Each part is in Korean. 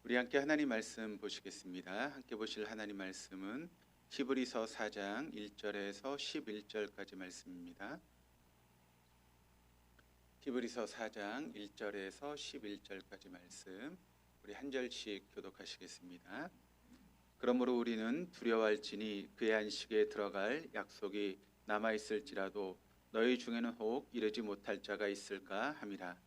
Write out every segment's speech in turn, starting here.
우리 함께 하나님 말씀 보시겠습니다. 함께 보실 하나님 말씀은 히브리서 4장 1절에서 11절까지 말씀입니다. 히브리서 4장 1절에서 11절까지 말씀 우리 한 절씩 교독하시겠습니다. 그러므로 우리는 두려워할지니 그의 안식에 들어갈 약속이 남아있을지라도 너희 중에는 혹 이르지 못할 자가 있을까 함이라.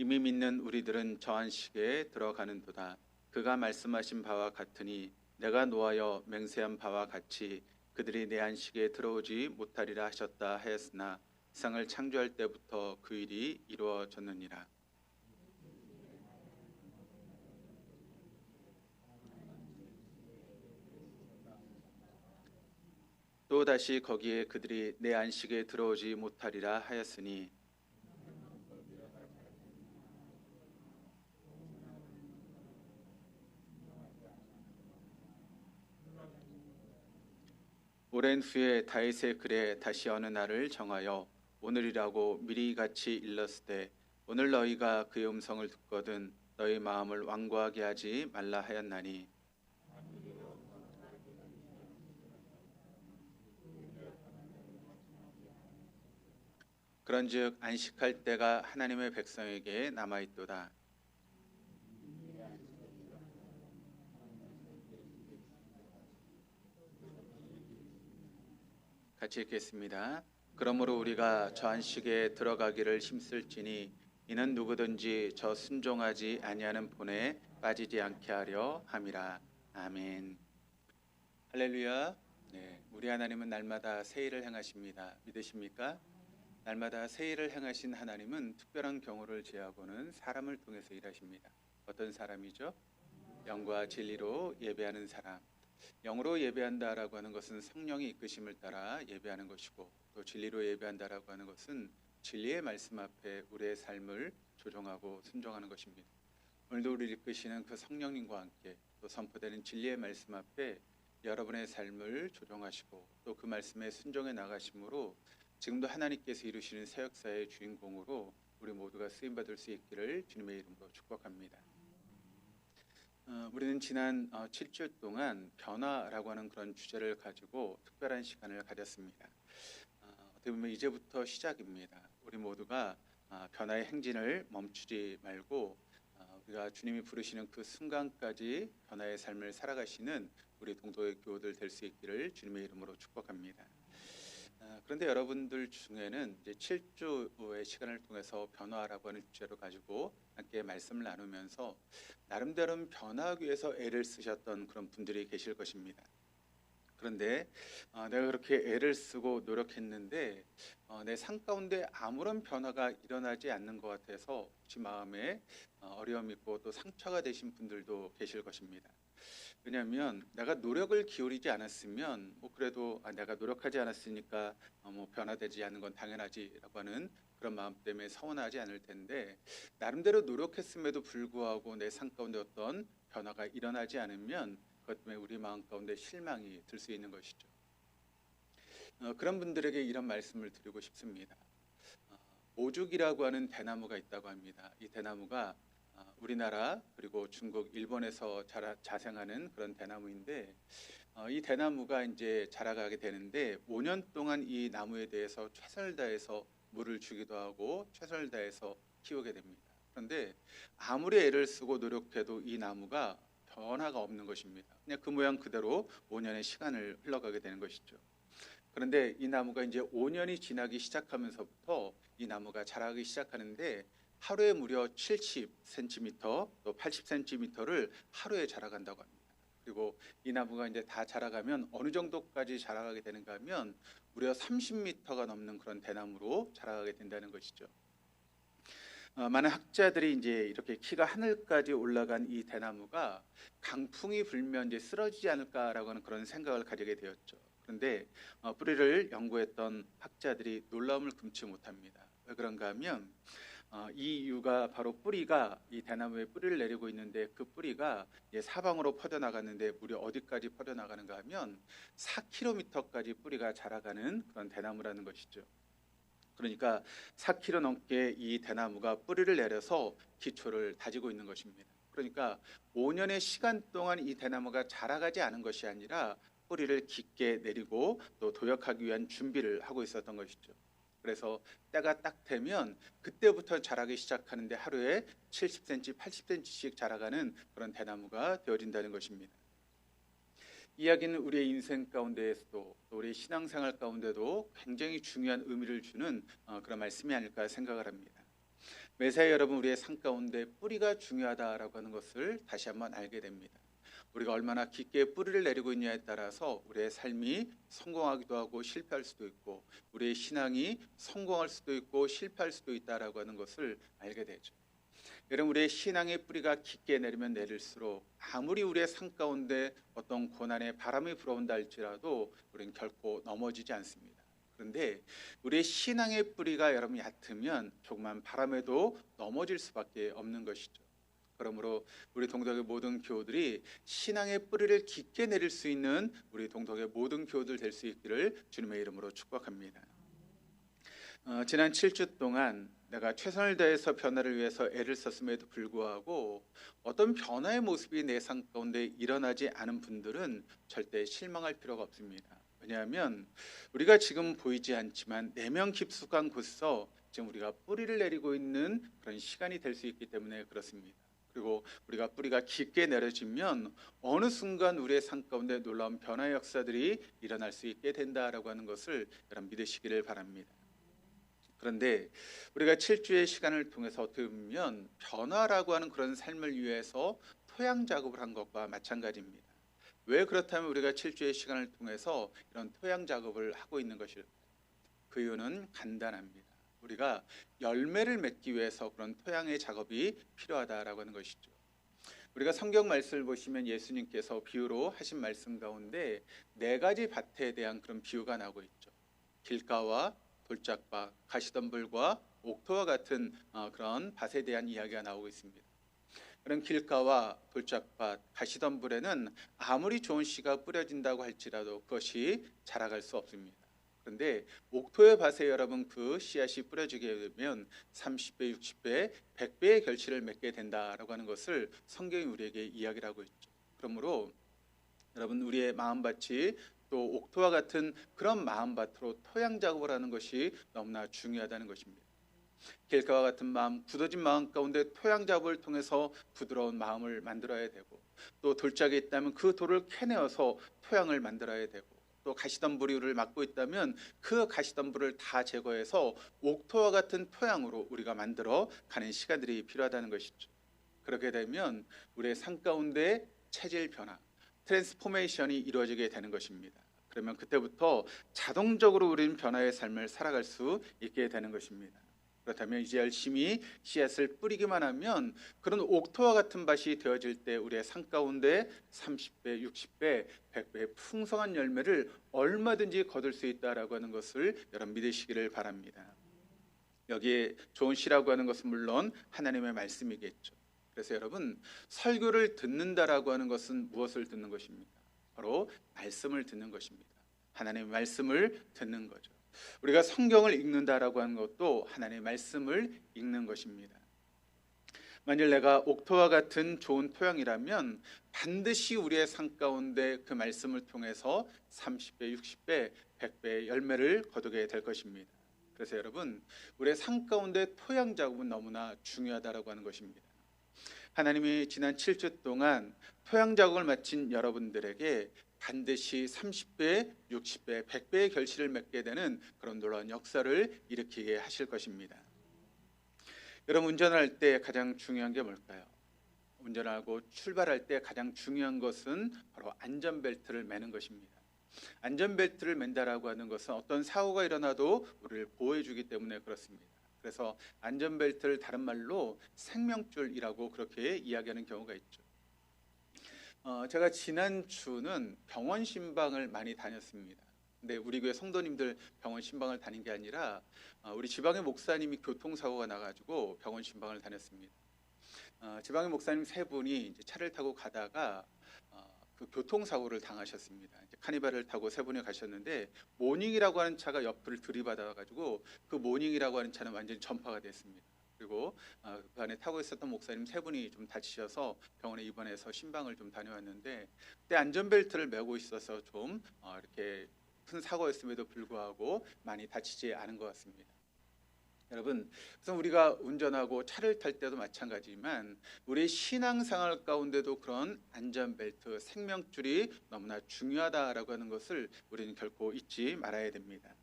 이미 믿는 우리들은 저 안식에 들어가는도다. 그가 말씀하신 바와 같으니 내가 노하여 맹세한 바와 같이 그들이 내 안식에 들어오지 못하리라 하셨다 하였으나 세상을 창조할 때부터 그 일이 이루어졌느니라. 또다시 거기에 그들이 내 안식에 들어오지 못하리라 하였으니 오랜 후에 다윗의 글에 다시 어느 날을 정하여 오늘이라고 미리 같이 일렀으되 오늘 너희가 그의 음성을 듣거든 너희 마음을 완고하게 하지 말라 하였나니 그런즉 안식할 때가 하나님의 백성에게 남아있도다. 같이 읽겠습니다. 그러므로 우리가 저 안식에 들어가기를 힘쓸지니 이는 누구든지 저 순종하지 아니하는 본에 빠지지 않게 하려 함이라. 아멘. 할렐루야. 네, 우리 하나님은 날마다 새 일을 행하십니다. 믿으십니까? 날마다 새 일을 행하신 하나님은 특별한 경우를 제하고는 사람을 통해서 일하십니다. 어떤 사람이죠? 영과 진리로 예배하는 사람. 영으로 예배한다라고 하는 것은 성령이 이끄심을 따라 예배하는 것이고 또 진리로 예배한다라고 하는 것은 진리의 말씀 앞에 우리의 삶을 조정하고 순종하는 것입니다. 오늘도 우리를 이끄시는 그 성령님과 함께 또 선포되는 진리의 말씀 앞에 여러분의 삶을 조정하시고 또 그 말씀에 순종해 나가심으로 지금도 하나님께서 이루시는 새 역사의 주인공으로 우리 모두가 쓰임받을 수 있기를 주님의 이름으로 축복합니다. 우리는 지난 7주 동안 변화라고 하는 그런 주제를 가지고 특별한 시간을 가졌습니다. 어떻게 보면 이제부터 시작입니다. 우리 모두가 변화의 행진을 멈추지 말고 우리가 주님이 부르시는 그 순간까지 변화의 삶을 살아가시는 우리 동도의 교우들 될 수 있기를 주님의 이름으로 축복합니다. 그런데 여러분들 중에는 이제 7주의 시간을 통해서 변화라고 하는 주제로 가지고 함께 말씀을 나누면서 나름대로 변화하기 위해서 애를 쓰셨던 그런 분들이 계실 것입니다. 그런데 내가 그렇게 애를 쓰고 노력했는데 내 삶 가운데 아무런 변화가 일어나지 않는 것 같아서 혹시 마음에 어려움이 있고 또 상처가 되신 분들도 계실 것입니다. 왜냐하면 내가 노력을 기울이지 않았으면 그래도 내가 노력하지 않았으니까 변화되지 않는 건 당연하지라고 하는 그런 마음 때문에 서운하지 않을 텐데 나름대로 노력했음에도 불구하고 내 삶 가운데 어떤 변화가 일어나지 않으면 그것 때문에 우리 마음 가운데 실망이 들 수 있는 것이죠. 그런 분들에게 이런 말씀을 드리고 싶습니다. 오죽이라고 하는 대나무가 있다고 합니다. 이 대나무가 우리나라 그리고 중국, 일본에서 자생하는 그런 대나무인데 이 대나무가 이제 자라가게 되는데 5년 동안 이 나무에 대해서 최선을 다해서 물을 주기도 하고 최선을 다해서 키우게 됩니다. 그런데 아무리 애를 쓰고 노력해도 이 나무가 변화가 없는 것입니다. 그냥 그 모양 그대로 5년의 시간을 흘러가게 되는 것이죠. 그런데 이 나무가 이제 5년이 지나기 시작하면서부터 이 나무가 자라기 시작하는데 하루에 무려 70cm 또 80cm를 하루에 자라간다고 합니다. 그리고 이 나무가 이제 다 자라가면 어느 정도까지 자라가게 되는가 하면 무려 30m가 넘는 그런 대나무로 자라가게 된다는 것이죠. 많은 학자들이 이제 이렇게 키가 하늘까지 올라간 이 대나무가 강풍이 불면 이제 쓰러지지 않을까라고 하는 그런 생각을 가지게 되었죠. 그런데 뿌리를 연구했던 학자들이 놀라움을 금치 못합니다. 왜 그런가 하면 이 이유가 바로 뿌리가 이 대나무에 뿌리를 내리고 있는데 그 뿌리가 사방으로 퍼져나갔는데 무려 어디까지 퍼져나가는가 하면 4km까지 뿌리가 자라가는 그런 대나무라는 것이죠. 그러니까 4km 넘게 이 대나무가 뿌리를 내려서 기초를 다지고 있는 것입니다. 그러니까 5년의 시간 동안 이 대나무가 자라가지 않은 것이 아니라 뿌리를 깊게 내리고 또 도약하기 위한 준비를 하고 있었던 것이죠. 그래서 때가 딱 되면 그때부터 자라기 시작하는데 하루에 70cm, 80cm씩 자라가는 그런 대나무가 되어진다는 것입니다. 이야기는 우리의 인생 가운데에서도 또 우리의 신앙생활 가운데도 굉장히 중요한 의미를 주는 그런 말씀이 아닐까 생각을 합니다. 매사에 여러분 우리의 삶 가운데 뿌리가 중요하다라고 하는 것을 다시 한번 알게 됩니다. 우리가 얼마나 깊게 뿌리를 내리고 있냐에 따라서 우리의 삶이 성공하기도 하고 실패할 수도 있고 우리의 신앙이 성공할 수도 있고 실패할 수도 있다라고 하는 것을 알게 되죠. 여러분 우리의 신앙의 뿌리가 깊게 내리면 내릴수록 아무리 우리의 삶 가운데 어떤 고난의 바람이 불어온다 할지라도 우리는 결코 넘어지지 않습니다. 그런데 우리의 신앙의 뿌리가 여러분 얕으면 조그만 바람에도 넘어질 수밖에 없는 것이죠. 그러므로 우리 동덕의 모든 교우들이 신앙의 뿌리를 깊게 내릴 수 있는 우리 동덕의 모든 교우들 될 수 있기를 주님의 이름으로 축복합니다. 지난 7주 동안 내가 최선을 다해서 변화를 위해서 애를 썼음에도 불구하고 어떤 변화의 모습이 내 삶 가운데 일어나지 않은 분들은 절대 실망할 필요가 없습니다. 왜냐하면 우리가 지금 보이지 않지만 내면 깊숙한 곳에서 지금 우리가 뿌리를 내리고 있는 그런 시간이 될 수 있기 때문에 그렇습니다. 그리고 우리가 뿌리가 깊게 내려지면 어느 순간 우리의 삶 가운데 놀라운 변화의 역사들이 일어날 수 있게 된다라고 하는 것을 여러분 믿으시기를 바랍니다. 그런데 우리가 7주의 시간을 통해서 어떻게 보면 변화라고 하는 그런 삶을 위해서 토양 작업을 한 것과 마찬가지입니다. 왜 그렇다면 우리가 7주의 시간을 통해서 이런 토양 작업을 하고 있는 것일까요? 그 이유는 간단합니다. 우리가 열매를 맺기 위해서 그런 토양의 작업이 필요하다라고 하는 것이죠. 우리가 성경 말씀을 보시면 예수님께서 비유로 하신 말씀 가운데 4가지 밭에 대한 그런 비유가 나오고 있죠. 길가와 돌짝밭, 가시덤불과 옥토와 같은 그런 밭에 대한 이야기가 나오고 있습니다. 그런 길가와 돌짝밭, 가시덤불에는 아무리 좋은 씨가 뿌려진다고 할지라도 그것이 자라갈 수 없습니다. 그런데 옥토의 밭에 여러분 그 씨앗이 뿌려지게 되면 30배, 60배, 100배의 결실을 맺게 된다라고 하는 것을 성경이 우리에게 이야기를 하고 있죠. 그러므로 여러분 우리의 마음밭이 또 옥토와 같은 그런 마음밭으로 토양 작업을 하는 것이 너무나 중요하다는 것입니다. 길가와 같은 마음, 굳어진 마음 가운데 토양 작업을 통해서 부드러운 마음을 만들어야 되고 또 돌짝이 있다면 그 돌을 캐내어서 토양을 만들어야 되고 또 가시덤불을 막고 있다면 그 가시덤불을 다 제거해서 옥토와 같은 토양으로 우리가 만들어 가는 시간들이 필요하다는 것이죠. 그렇게 되면 우리의 삶 가운데 체질 변화, 트랜스포메이션이 이루어지게 되는 것입니다. 그러면 그때부터 자동적으로 우리는 변화의 삶을 살아갈 수 있게 되는 것입니다. 그렇다면 이제 열심히 씨앗을 뿌리기만 하면 그런 옥토와 같은 밭이 되어질 때 우리의 삶 가운데 30배, 60배, 100배의 풍성한 열매를 얼마든지 거둘 수 있다라고 하는 것을 여러분 믿으시기를 바랍니다. 여기에 좋은 씨라고 하는 것은 물론 하나님의 말씀이겠죠. 그래서 여러분 설교를 듣는다라고 하는 것은 무엇을 듣는 것입니까? 바로 말씀을 듣는 것입니다. 하나님의 말씀을 듣는 거죠. 우리가 성경을 읽는다라고 하는 것도 하나님의 말씀을 읽는 것입니다. 만일 내가 옥토와 같은 좋은 토양이라면 반드시 우리의 삶 가운데 그 말씀을 통해서 30배, 60배, 100배의 열매를 거두게 될 것입니다. 그래서 여러분 우리의 삶 가운데 토양 작업은 너무나 중요하다라고 하는 것입니다. 하나님이 지난 7주 동안 토양 작업을 마친 여러분들에게 반드시 30배, 60배, 100배의 결실을 맺게 되는 그런 놀라운 역사를 일으키게 하실 것입니다. 여러분 운전할 때 가장 중요한 게 뭘까요? 운전하고 출발할 때 가장 중요한 것은 바로 안전벨트를 매는 것입니다. 안전벨트를 맨다라고 하는 것은 어떤 사고가 일어나도 우리를 보호해 주기 때문에 그렇습니다. 그래서 안전벨트를 다른 말로 생명줄이라고 그렇게 이야기하는 경우가 있죠. 제가 지난주는 병원 신방을 많이 다녔습니다. 근데 우리 교회 성도님들 병원 신방을 다닌 게 아니라 우리 지방의 목사님이 교통사고가 나가지고 병원 신방을 다녔습니다. 지방의 목사님 세 분이 이제 차를 타고 가다가 그 교통사고를 당하셨습니다. 이제 카니발을 타고 세 분이 가셨는데 모닝이라고 하는 차가 옆을 들이받아가지고 그 모닝이라고 하는 차는 완전히 전파가 됐습니다. 그리고 그 안에 타고 있었던 목사님 세 분이 좀 다치셔서 병원에 입원해서 신방을 좀 다녀왔는데 그때 안전벨트를 메고 있어서 좀 이렇게 큰 사고였음에도 불구하고 많이 다치지 않은 것 같습니다. 여러분, 그래서 우리가 운전하고 차를 탈 때도 마찬가지지만 우리의 신앙생활 가운데도 그런 안전벨트, 생명줄이 너무나 중요하다라고 하는 것을 우리는 결코 잊지 말아야 됩니다.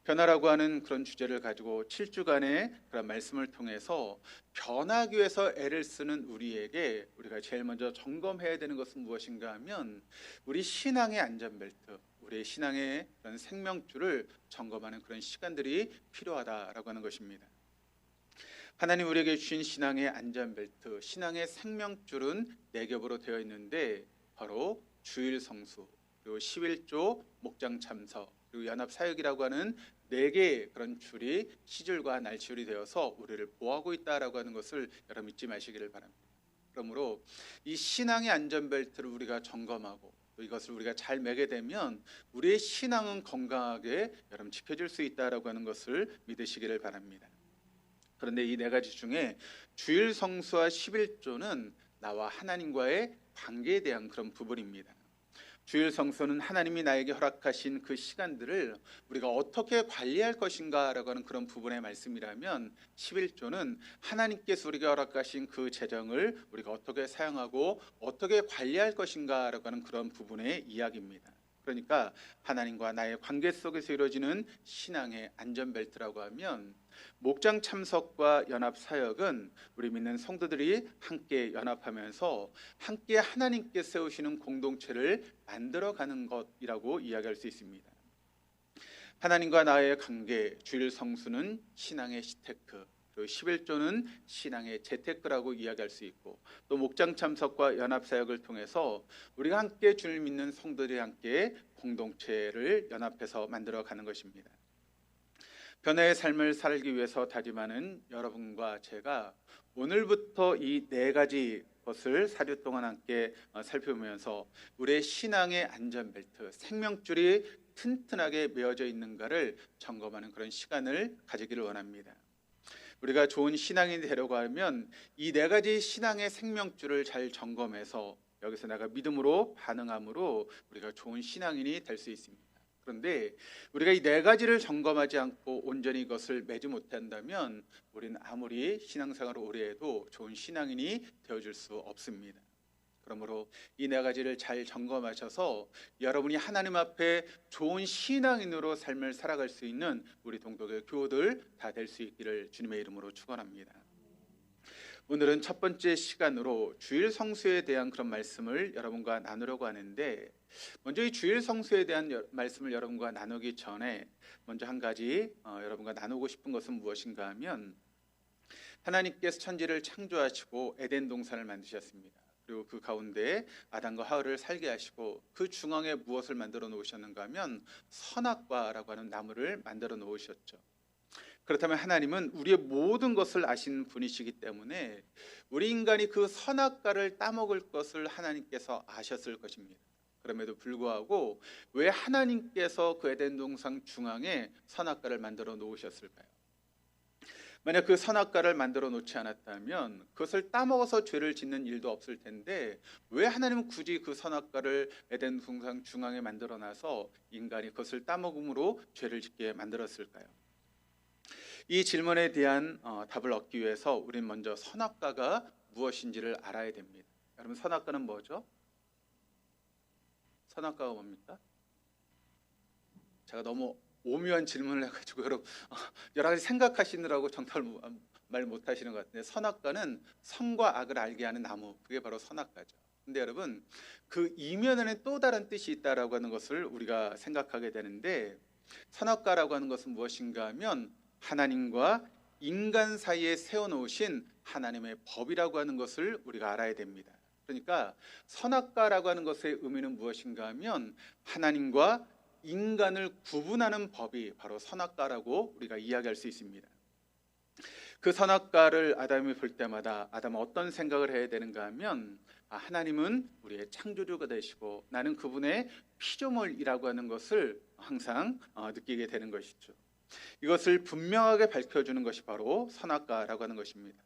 변화라고 하는 그런 주제를 가지고 7주간의 그런 말씀을 통해서 변하기 위해서 애를 쓰는 우리에게 우리가 제일 먼저 점검해야 되는 것은 무엇인가 하면 우리 신앙의 안전벨트, 우리의 신앙의 그런 생명줄을 점검하는 그런 시간들이 필요하다라고 하는 것입니다. 하나님 우리에게 주신 신앙의 안전벨트, 신앙의 생명줄은 4겹으로 되어 있는데 바로 주일 성수, 그리고 11조, 목장 참석, 그리고 연합 사역이라고 하는 4개의 그런 줄이 시줄과 날줄이 되어서 우리를 보호하고 있다라고 하는 것을 여러분 잊지 마시기를 바랍니다. 그러므로 이 신앙의 안전벨트를 우리가 점검하고 또 이것을 우리가 잘 매게 되면 우리의 신앙은 건강하게 여러분 지켜질 수 있다라고 하는 것을 믿으시기를 바랍니다. 그런데 이 4가지 중에 주일 성수와 11조는 나와 하나님과의 관계에 대한 그런 부분입니다. 주일 성수는 하나님이 나에게 허락하신 그 시간들을 우리가 어떻게 관리할 것인가라고 하는 그런 부분의 말씀이라면 11조는 하나님께서 우리가 허락하신 그 재정을 우리가 어떻게 사용하고 어떻게 관리할 것인가라고 하는 그런 부분의 이야기입니다. 그러니까 하나님과 나의 관계 속에서 이루어지는 신앙의 안전벨트라고 하면 목장 참석과 연합 사역은 우리 믿는 성도들이 함께 연합하면서 함께 하나님께 세우시는 공동체를 만들어가는 것이라고 이야기할 수 있습니다. 하나님과 나의 관계, 주일 성수는 신앙의 시테크, 그리고 11조는 신앙의 재테크라고 이야기할 수 있고 또 목장 참석과 연합 사역을 통해서 우리가 함께 주를 믿는 성도들이 함께 공동체를 연합해서 만들어가는 것입니다. 변화의 삶을 살기 위해서 다짐하는 여러분과 제가 오늘부터 이 4가지 것을 사주 동안 함께 살펴보면서 우리의 신앙의 안전벨트, 생명줄이 튼튼하게 메어져 있는가를 점검하는 그런 시간을 가지기를 원합니다. 우리가 좋은 신앙인이 되려고 하면 이 4가지 신앙의 생명줄을 잘 점검해서 여기서 내가 믿음으로 반응함으로 우리가 좋은 신앙인이 될 수 있습니다. 그런데 우리가 이 4가지를 점검하지 않고 온전히 이것을 매지 못한다면 우리는 아무리 신앙생활을 오래 해도 좋은 신앙인이 되어줄 수 없습니다. 그러므로 이 4가지를 잘 점검하셔서 여러분이 하나님 앞에 좋은 신앙인으로 삶을 살아갈 수 있는 우리 동독의 교우들 다 될 수 있기를 주님의 이름으로 축원합니다. 오늘은 첫 번째 시간으로 주일 성수에 대한 그런 말씀을 여러분과 나누려고 하는데 먼저 이 주일 성수에 대한 말씀을 여러분과 나누기 전에 먼저 한 가지 여러분과 나누고 싶은 것은 무엇인가 하면 하나님께서 천지를 창조하시고 에덴 동산을 만드셨습니다. 그리고 그 가운데 아담과 하와를 살게 하시고 그 중앙에 무엇을 만들어 놓으셨는가 하면 선악과라고 하는 나무를 만들어 놓으셨죠. 그렇다면 하나님은 우리의 모든 것을 아시는 분이시기 때문에 우리 인간이 그 선악과를 따먹을 것을 하나님께서 아셨을 것입니다. 그럼에도 불구하고 왜 하나님께서 그 에덴 동산 중앙에 선악과를 만들어 놓으셨을까요? 만약 그 선악과를 만들어 놓지 않았다면 그것을 따먹어서 죄를 짓는 일도 없을 텐데 왜 하나님은 굳이 그 선악과를 에덴 동산 중앙에 만들어 놔서 인간이 그것을 따먹음으로 죄를 짓게 만들었을까요? 이 질문에 대한 답을 얻기 위해서 우리는 먼저 선악과가 무엇인지를 알아야 됩니다. 여러분 선악과는 뭐죠? 선악과가 뭡니까? 제가 너무 오묘한 질문을 해가지고 여러분 여러 가지 생각하시느라고 정답을 말 못하시는 것 같은데 선악과는 선과 악을 알게 하는 나무, 그게 바로 선악과죠. 근데 여러분 그 이면에는 또 다른 뜻이 있다라고 하는 것을 우리가 생각하게 되는데 선악과라고 하는 것은 무엇인가 하면 하나님과 인간 사이에 세워놓으신 하나님의 법이라고 하는 것을 우리가 알아야 됩니다. 그러니까 선악과라고 하는 것의 의미는 무엇인가 하면 하나님과 인간을 구분하는 법이 바로 선악과라고 우리가 이야기할 수 있습니다. 그 선악과를 아담이 볼 때마다 아담은 어떤 생각을 해야 되는가 하면 하나님은 우리의 창조주가 되시고 나는 그분의 피조물이라고 하는 것을 항상 느끼게 되는 것이죠. 이것을 분명하게 밝혀주는 것이 바로 선악과라고 하는 것입니다.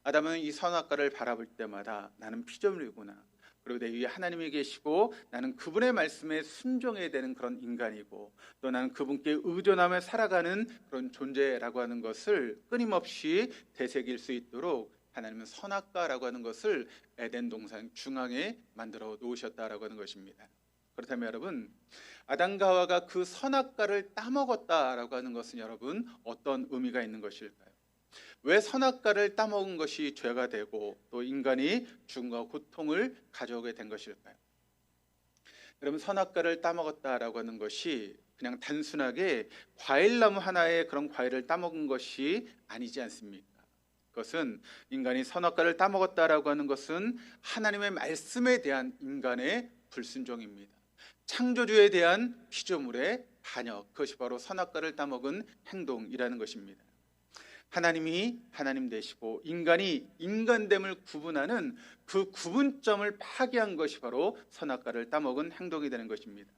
아담은 이 선악과를 바라볼 때마다 나는 피조물이구나, 그리고 내 위에 하나님이 계시고 나는 그분의 말씀에 순종해야 되는 그런 인간이고, 또 나는 그분께 의존하며 살아가는 그런 존재라고 하는 것을 끊임없이 되새길 수 있도록 하나님은 선악과라고 하는 것을 에덴 동산 중앙에 만들어 놓으셨다라고 하는 것입니다. 그렇다면 여러분, 아담과 하와가 그 선악과를 따먹었다라고 하는 것은 여러분 어떤 의미가 있는 것일까요? 왜 선악과를 따먹은 것이 죄가 되고 또 인간이 죽음과 고통을 가져오게 된 것일까요? 여러분, 선악과를 따먹었다라고 하는 것이 그냥 단순하게 과일나무 하나의 그런 과일을 따먹은 것이 아니지 않습니까? 그것은 인간이 선악과를 따먹었다라고 하는 것은 하나님의 말씀에 대한 인간의 불순종입니다. 창조주에 대한 피조물의 반역, 그것이 바로 선악과를 따먹은 행동이라는 것입니다. 하나님이 하나님 되시고 인간이 인간됨을 구분하는 그 구분점을 파괴한 것이 바로 선악과를 따먹은 행동이 되는 것입니다.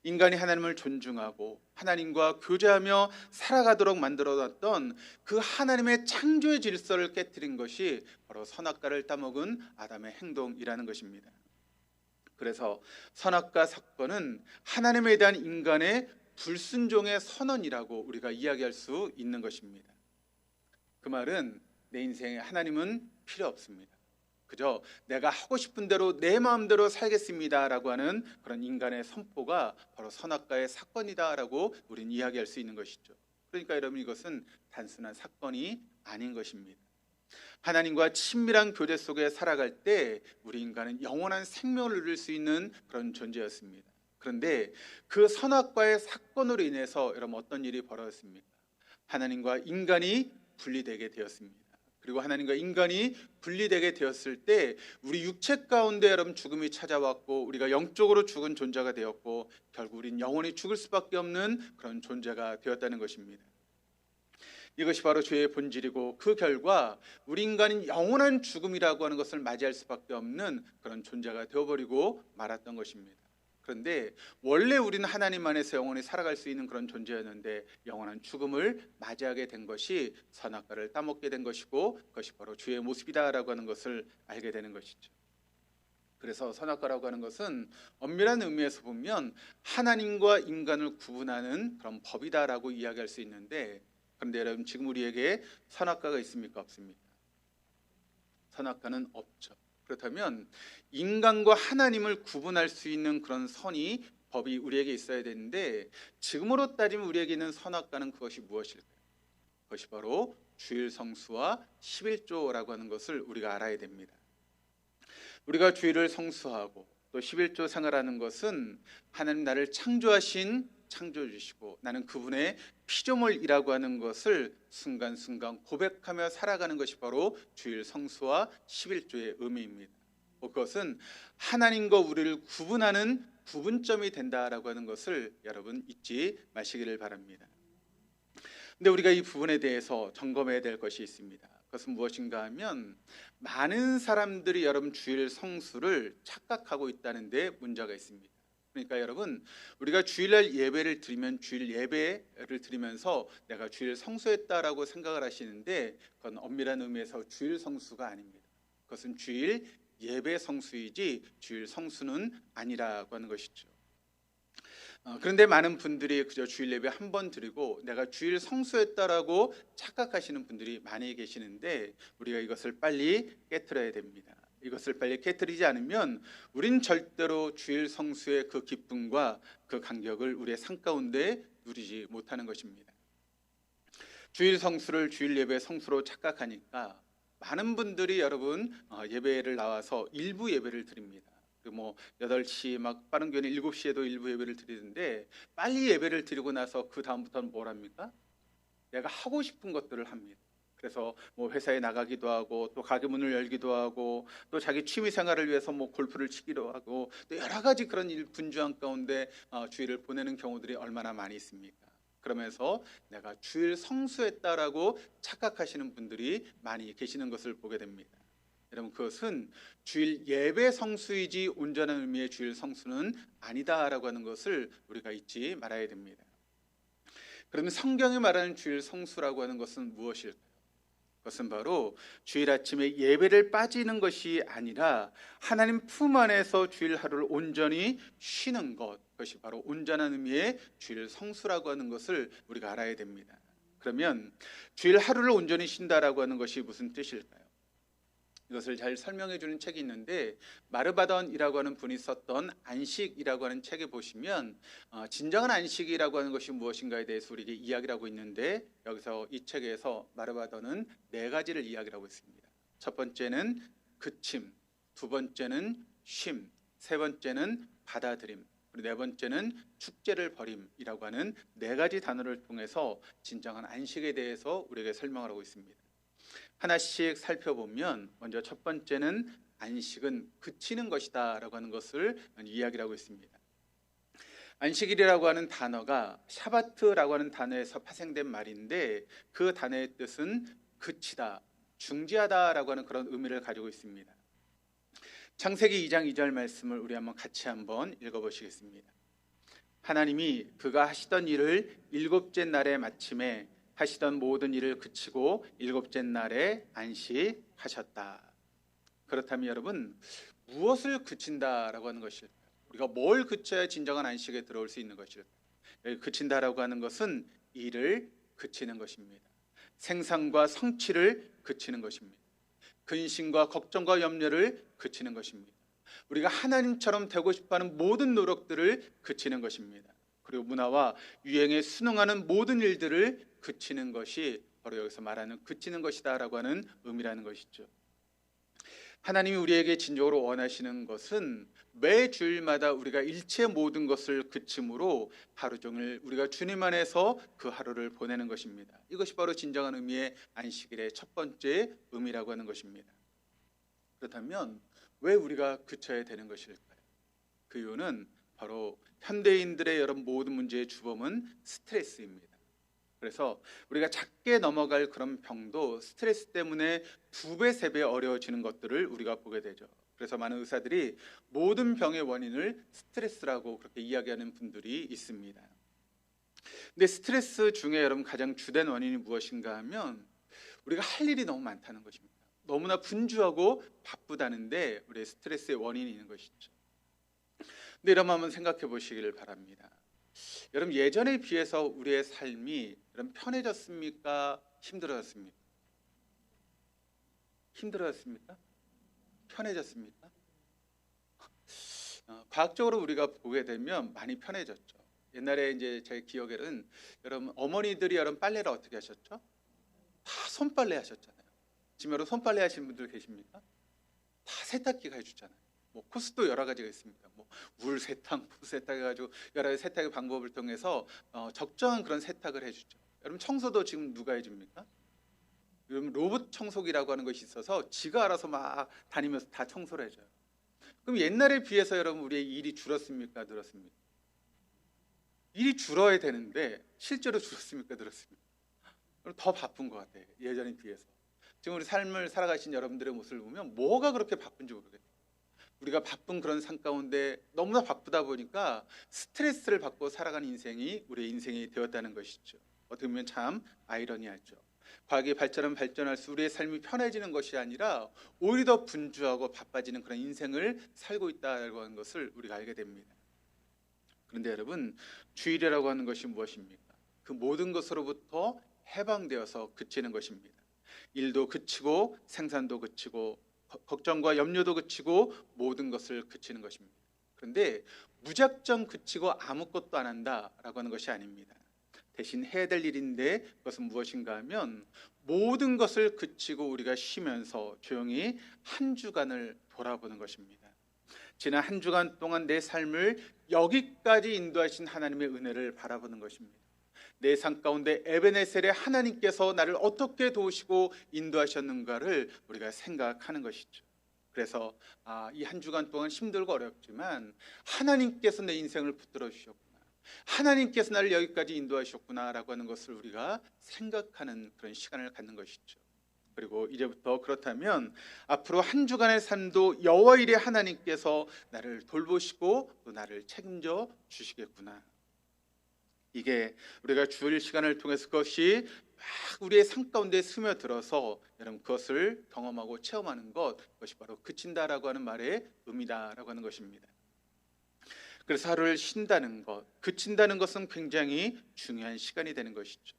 인간이 하나님을 존중하고 하나님과 교제하며 살아가도록 만들어놨던 그 하나님의 창조의 질서를 깨뜨린 것이 바로 선악과를 따먹은 아담의 행동이라는 것입니다. 그래서 선악과 사건은 하나님에 대한 인간의 불순종의 선언이라고 우리가 이야기할 수 있는 것입니다. 그 말은 내 인생에 하나님은 필요 없습니다. 그저 내가 하고 싶은 대로 내 마음대로 살겠습니다 라고 하는 그런 인간의 선포가 바로 선악과의 사건이다라고 우리는 이야기할 수 있는 것이죠. 그러니까 여러분, 이것은 단순한 사건이 아닌 것입니다. 하나님과 친밀한 교제 속에 살아갈 때 우리 인간은 영원한 생명을 누릴 수 있는 그런 존재였습니다. 그런데 그 선악과의 사건으로 인해서 여러분 어떤 일이 벌어졌습니까? 하나님과 인간이 분리되게 되었습니다. 그리고 하나님과 인간이 분리되게 되었을 때 우리 육체 가운데 여러분 죽음이 찾아왔고 우리가 영적으로 죽은 존재가 되었고 결국 우리는 영원히 죽을 수밖에 없는 그런 존재가 되었다는 것입니다. 이것이 바로 죄의 본질이고 그 결과 우리 인간은 영원한 죽음이라고 하는 것을 맞이할 수밖에 없는 그런 존재가 되어버리고 말았던 것입니다. 그런데 원래 우리는 하나님 안에서 영원히 살아갈 수 있는 그런 존재였는데 영원한 죽음을 맞이하게 된 것이 선악과를 따먹게 된 것이고 그것이 바로 주의 모습이다라고 하는 것을 알게 되는 것이죠. 그래서 선악과라고 하는 것은 엄밀한 의미에서 보면 하나님과 인간을 구분하는 그런 법이다라고 이야기할 수 있는데, 그런데 여러분, 지금 우리에게 선악과가 있습니까? 없습니까? 선악과는 없죠. 그렇다면 인간과 하나님을 구분할 수 있는 그런 선이, 법이 우리에게 있어야 되는데, 지금으로 따지면 우리에게 있는 선악과는 그것이 무엇일까요? 그것이 바로 주일 성수와 11조라고 하는 것을 우리가 알아야 됩니다. 우리가 주일을 성수하고 또 11조 생활하는 것은 하나님 나를 창조하신 창조주시고 나는 그분의 피조물이라고 하는 것을 순간순간 고백하며 살아가는 것이 바로 주일 성수와 11조의 의미입니다. 그것은 하나님과 우리를 구분하는 구분점이 된다라고 하는 것을 여러분 잊지 마시기를 바랍니다. 근데 우리가 이 부분에 대해서 점검해야 될 것이 있습니다. 그것은 무엇인가 하면 많은 사람들이 여러분 주일 성수를 착각하고 있다는 데 문제가 있습니다. 그러니까 여러분, 우리가 주일날 예배를 드리면 주일 예배를 드리면서 내가 주일 성수했다라고 생각을 하시는데 그건 엄밀한 의미에서 주일 성수가 아닙니다. 그것은 주일 예배 성수이지 주일 성수는 아니라고 하는 것이죠. 그런데 많은 분들이 그저 주일 예배 한 번 드리고 내가 주일 성수했다라고 착각하시는 분들이 많이 계시는데 우리가 이것을 빨리 깨트려야 됩니다. 이것을 빨리 깨트리지 않으면 우린 절대로 주일 성수의 그 기쁨과 그 감격을 우리의 삶 가운데 누리지 못하는 것입니다. 주일 성수를 주일 예배 성수로 착각하니까 많은 분들이 여러분 예배를 나와서 일부 예배를 드립니다. 8시 막 빠른 교회는 7시에도 일부 예배를 드리는데 빨리 예배를 드리고 나서 그 다음부터는 뭘 합니까? 내가 하고 싶은 것들을 합니다. 그래서 뭐 회사에 나가기도 하고 또 가게 문을 열기도 하고 또 자기 취미 생활을 위해서 뭐 골프를 치기도 하고 또 여러 가지 그런 일 분주한 가운데 주일을 보내는 경우들이 얼마나 많이 있습니까? 그러면서 내가 주일 성수했다라고 착각하시는 분들이 많이 계시는 것을 보게 됩니다. 여러분, 그것은 주일 예배 성수이지 온전한 의미의 주일 성수는 아니다라고 하는 것을 우리가 잊지 말아야 됩니다. 그러면 성경이 말하는 주일 성수라고 하는 것은 무엇일까요? 그것은 바로 주일 아침에 예배를 빠지는 것이 아니라 하나님 품 안에서 주일 하루를 온전히 쉬는 것, 그것이 바로 온전한 의미의 주일 성수라고 하는 것을 우리가 알아야 됩니다. 그러면 주일 하루를 온전히 쉰다라고 하는 것이 무슨 뜻일까요? 이것을 잘 설명해 주는 책이 있는데, 마르바던이라고 하는 분이 썼던 안식이라고 하는 책에 보시면 진정한 안식이라고 하는 것이 무엇인가에 대해서 우리에게 이야기를 하고 있는데, 여기서 이 책에서 마르바던은 4가지를 이야기를 하고 있습니다. 첫 번째는 그침, 두 번째는 쉼, 세 번째는 받아들임, 그리고 네 번째는 축제를 벌임이라고 하는 4가지 단어를 통해서 진정한 안식에 대해서 우리에게 설명을 하고 있습니다. 하나씩 살펴보면 먼저 첫 번째는 안식은 그치는 것이다 라고 하는 것을 이야기를 하고 있습니다. 안식일이라고 하는 단어가 샤바트라고 하는 단어에서 파생된 말인데, 그 단어의 뜻은 그치다, 중지하다 라고 하는 그런 의미를 가지고 있습니다. 창세기 2장 2절 말씀을 우리 같이 한번 읽어보시겠습니다. 하나님이 그가 하시던 일을 7째 날에 마침에 하시던 모든 일을 그치고 7째 날에 안식하셨다. 그렇다면 여러분, 무엇을 그친다라고 하는 것일까요? 우리가 뭘 그쳐야 진정한 안식에 들어올 수 있는 것일까요? 그친다라고 하는 것은 일을 그치는 것입니다. 생산과 성취를 그치는 것입니다. 근심과 걱정과 염려를 그치는 것입니다. 우리가 하나님처럼 되고 싶어하는 모든 노력들을 그치는 것입니다. 그리고 문화와 유행에 순응하는 모든 일들을 그치는 것이 바로 여기서 말하는 그치는 것이다 라고 하는 의미라는 것이죠. 하나님이 우리에게 진정으로 원하시는 것은 매 주일마다 우리가 일체 모든 것을 그침으로 하루 종일 우리가 주님 안에서 그 하루를 보내는 것입니다. 이것이 바로 진정한 의미의 안식일의 첫 번째 의미라고 하는 것입니다. 그렇다면 왜 우리가 그쳐야 되는 것일까요? 그 이유는 바로 현대인들의 여러 모든 문제의 주범은 스트레스입니다. 그래서 우리가 작게 넘어갈 그런 병도 스트레스 때문에 2배, 3배 어려워지는 것들을 우리가 보게 되죠. 그래서 많은 의사들이 모든 병의 원인을 스트레스라고 그렇게 이야기하는 분들이 있습니다. 근데 스트레스 중에 여러분 가장 주된 원인이 무엇인가 하면 우리가 할 일이 너무 많다는 것입니다. 너무나 분주하고 바쁘다는데 우리의 스트레스의 원인이 있는 것이죠. 근데 여러분 한번 생각해 보시기를 바랍니다. 여러분, 예전에 비해서 우리의 삶이 여러분 편해졌습니까? 힘들어졌습니까? 힘들어졌습니까? 편해졌습니까? 과학적으로 우리가 보게 되면 많이 편해졌죠. 옛날에 이제 제 기억에는 여러분 어머니들이 여러분 빨래를 어떻게 하셨죠? 다 손빨래 하셨잖아요. 지금 여러분 손빨래 하시는 분들 계십니까? 다 세탁기가 해주잖아요. 뭐 코스도 여러 가지가 있습니다. 뭐 물 세탁, 물 세탁 해가지고 여러 가지 세탁의 방법을 통해서 적정한 그런 세탁을 해주죠. 여러분 청소도 지금 누가 해줍니까? 여러분 로봇 청소기라고 하는 것이 있어서 지가 알아서 막 다니면서 다 청소를 해줘요. 그럼 옛날에 비해서 여러분 우리의 일이 줄었습니까? 늘었습니까? 일이 줄어야 되는데 실제로 줄었습니까? 늘었습니까? 더 바쁜 것 같아요. 예전에 비해서. 지금 우리 삶을 살아가신 여러분들의 모습을 보면 뭐가 그렇게 바쁜지 모르겠어요. 우리가 바쁜 그런 삶 가운데 너무나 바쁘다 보니까 스트레스를 받고 살아가는 인생이 우리의 인생이 되었다는 것이죠. 어떻게 보면 참 아이러니하죠. 과학이 발전하면 발전할수록 우리의 삶이 편해지는 것이 아니라 오히려 더 분주하고 바빠지는 그런 인생을 살고 있다고 하는 것을 우리가 알게 됩니다. 그런데 여러분, 주일이라고 하는 것이 무엇입니까? 그 모든 것으로부터 해방되어서 그치는 것입니다. 일도 그치고 생산도 그치고 걱정과 염려도 그치고 모든 것을 그치는 것입니다. 그런데 무작정 그치고 아무것도 안 한다라고 하는 것이 아닙니다. 대신 해야 될 일인데 그것은 무엇인가 하면 모든 것을 그치고 우리가 쉬면서 조용히 한 주간을 돌아보는 것입니다. 지난 한 주간 동안 내 삶을 여기까지 인도하신 하나님의 은혜를 바라보는 것입니다. 내 삶 가운데 에베네셀의 하나님께서 나를 어떻게 도우시고 인도하셨는가를 우리가 생각하는 것이죠. 그래서 이 한 주간 동안 힘들고 어렵지만 하나님께서 내 인생을 붙들어 주셨구나, 하나님께서 나를 여기까지 인도하셨구나라고 하는 것을 우리가 생각하는 그런 시간을 갖는 것이죠. 그리고 이제부터 그렇다면 앞으로 한 주간의 삶도 여호와 일의 하나님께서 나를 돌보시고 또 나를 책임져 주시겠구나. 이게 우리가 주일 시간을 통해서 그것이 막 우리의 삶 가운데 스며들어서 여러분 그것을 경험하고 체험하는 것, 그것이 바로 그친다라고 하는 말의 의미다라고 하는 것입니다. 그래서 하루를 쉰다는 것, 그친다는 것은 굉장히 중요한 시간이 되는 것이죠.